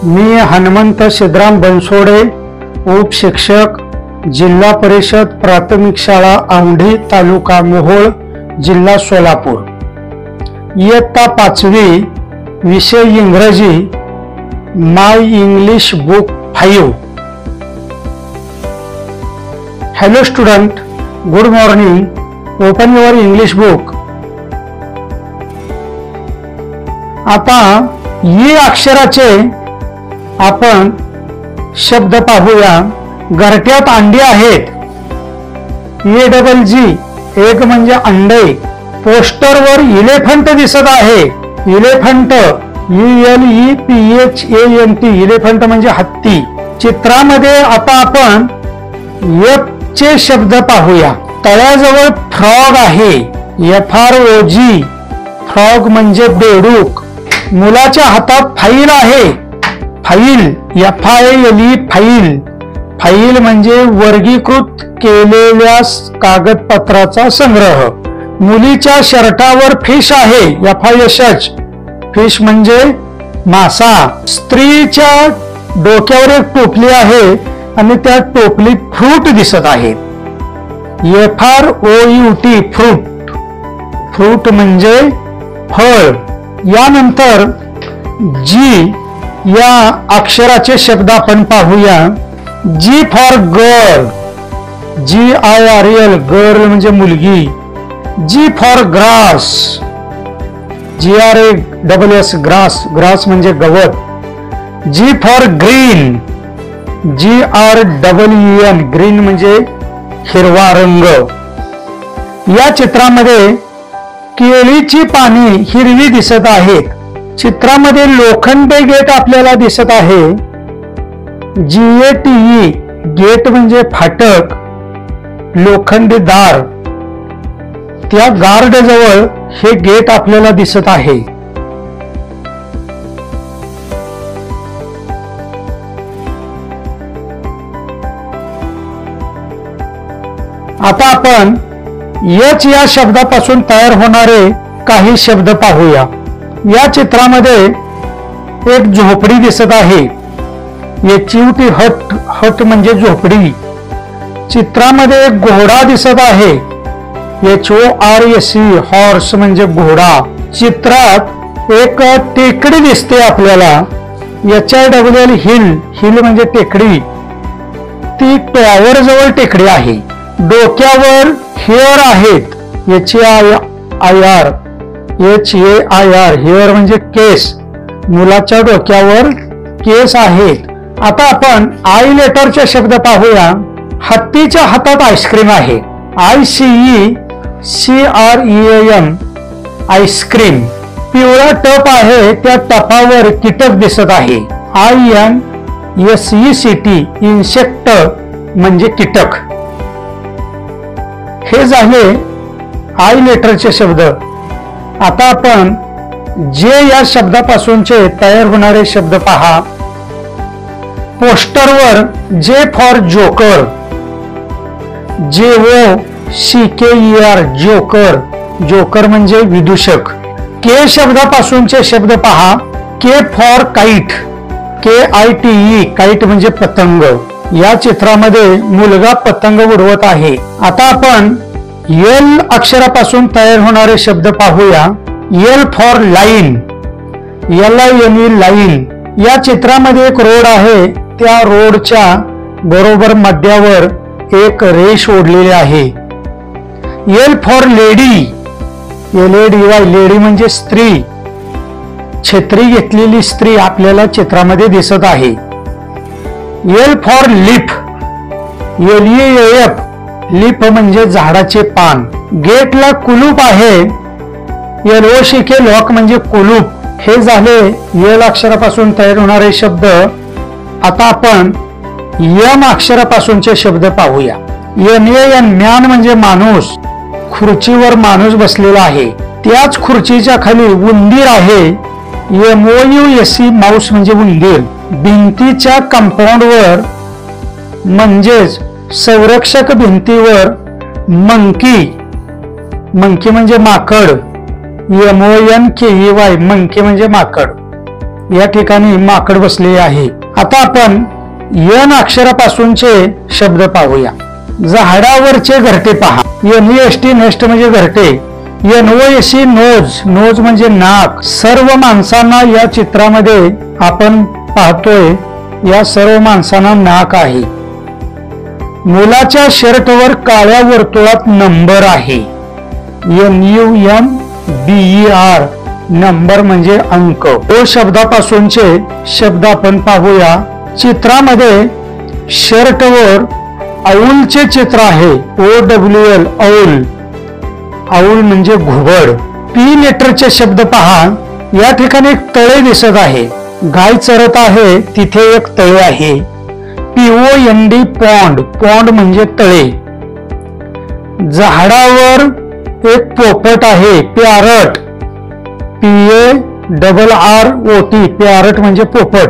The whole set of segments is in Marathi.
मी हनुमंत सिद्धराम बनसोडे, उपशिक्षक, जिल्हा परिषद प्राथमिक शाळा औंढी, तालुका मोहोळ, जिल्हा सोलापूर. इयत्ता 5वी, विषय इंग्रजी, my English book 5. Hello student, good morning. Open your English book. आता ई अक्षराचे आपण शब्द पाहूया. घरट्यात अंडी आहेत. EG, एक म्हणजे अंडे. पोस्टरवर इलेफंट दिसत आहे. इलेफंट, ELEPHANT, इलेफंट म्हणजे हत्ती. चित्रामध्ये आता आपण F चे शब्द पाहूया. तळ्याजवळ फ्रॉग आहे. FROG, फ्रॉग म्हणजे बेडूक. मुलाच्या हातात फाईल आहे. File, FILE, file. फाईल म्हणजे वर्गीकृत केलेल्या कागदपत्राचा संग्रह. मुलीच्या शर्टावर फिश आहे. FISH, फिश म्हणजे मासा. स्त्रीच्या डोक्यावर एक टोपली आहे आणि त्या टोपलीत फ्रूट दिसत आहे. FROUT, fruit. फ्रूट म्हणजे फळ. यानंतर जी या अक्षराचे शब्द आपण पाहूया. G for girl, GIRL, girl म्हणजे मुलगी. G for grass, GRASS, grass. Grass म्हणजे गवत. G for green, GREEN, green म्हणजे हिरवा रंग. या चित्रामध्ये केळीची पाने हिरवी दिसत आहेत. चित्रामध्ये लोखंडी गेट आपल्याला दिसत आहे. GATE, गेट म्हणजे फाटक, लोखंडी दार. त्या गार्ड जवळ हे गेट आपल्याला दिसत आहे. आता आपण H या शब्दापासून तयार होणारे काही शब्द पाहूया. या चित्रामध्ये एक झोपडी दिसत आहे. HUT, हट, हट म्हणजे झोपडी. चित्रामध्ये एक घोडा दिसत आहे. HORSE, हॉर्स म्हणजे घोडा. चित्रात एक टेकडी दिसते आपल्याला. HILL, हिल, हिल म्हणजे टेकडी. ती टॉवर जवळ टेकडी आहे. डोक्यावर हेअर आहेत. HAIR, हेअर म्हणजे केस. मुलाच्या डोक्यावर केस आहेत. आता आपण आय लेटरचे शब्द पाहूया. हत्तीच्या हातात आईस्क्रीम आहे. ICECREAM, ice cream. पिवळा टप आहे. त्या टपावर कीटक दिसत आहे. INSECT, इन्सेक्ट म्हणजे कीटक. हे झाले आय लेटरचे शब्द. आता आपण जे या शब्दापासूनचे तयार होणारे शब्द पहा. पोस्टरवर J for joker, JOCKER, joker. Joker म्हणजे विदूषक. K शब्दापासूनचे शब्द पहा. K for kite, KITE, kite म्हणजे पतंग. या चित्रामध्ये मुलगा पतंग उडवत आहे. आता आपण L अक्षरापासून तयार होणारे शब्द पाहूया. L for line, LINE, line. या चित्रामध्ये एक रोड आहे. त्या रोडच्या बरोबर मध्यावर एक रेष ओढलेली आहे. L for lady, LADY, lady म्हणजे स्त्री. छत्री घेतलेली स्त्री आपल्याला चित्रामध्ये दिसत आहे. L for leaf, LEAF, leaf म्हणजे झाडाचे पान. गेटला कुलूप आहे. LOCK, लॉक म्हणजे कुलूप. हे झाले L अक्षरापासून तयार होणारे शब्द. आता आपण M अक्षरापासूनचे शब्द पाहूया. MAN, म्यान म्हणजे माणूस. खुर्चीवर माणूस बसलेला आहे. त्याच खुर्चीच्या खाली उंदीर आहे. MOUSE, माऊस म्हणजे उंदीर. भिंतीच्या कंपाऊंडवर म्हणजेच संरक्षक भिंतीवर मंकी, मंकी म्हणजे माकड. MONKEY, मंकी म्हणजे माकड. या ठिकाणी माकड बसलेले आहे. आता आपण यन अक्षरापासूनचे शब्द पाहूया. झाडावरचे घरटे पहा. NEST नेस्ट म्हणजे घरटे. NOSE नोज, नोज म्हणजे नाक. सर्व माणसांना या चित्रामध्ये आपण पाहतोय, या सर्व माणसांना नाक आहे. मुलाच्या शर्टवर काळ्या वर्तुळात नंबर आहे. NUMBER, नंबर म्हणजे अंक. ओ शब्दापासूनचे शब्द आपण पाहूया. चित्रामध्ये शर्टवर औलचे चित्र आहे. OWL, औल. औल म्हणजे घुबड. P लेटरचे शब्द पहा. या ठिकाणी एक तळे दिसत आहे. गाय चरत आहे, तिथे एक तळे आहे. POND, pond. पॉन्ड म्हणजे तळे. झाडावर एक पोपट आहे. पॅरट. PARROT, पॅरट म्हणजे पोपट.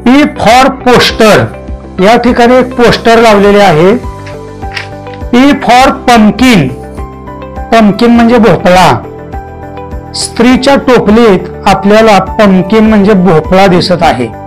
P for poster. या ठिकाणी एक पोस्टर लावलेले आहे. P for pumpkin. पंपकिन म्हणजे भोपळा. स्त्रीच्या टोपलीत आपल्याला पंपकिन म्हणजे भोपळा दिसत आहे.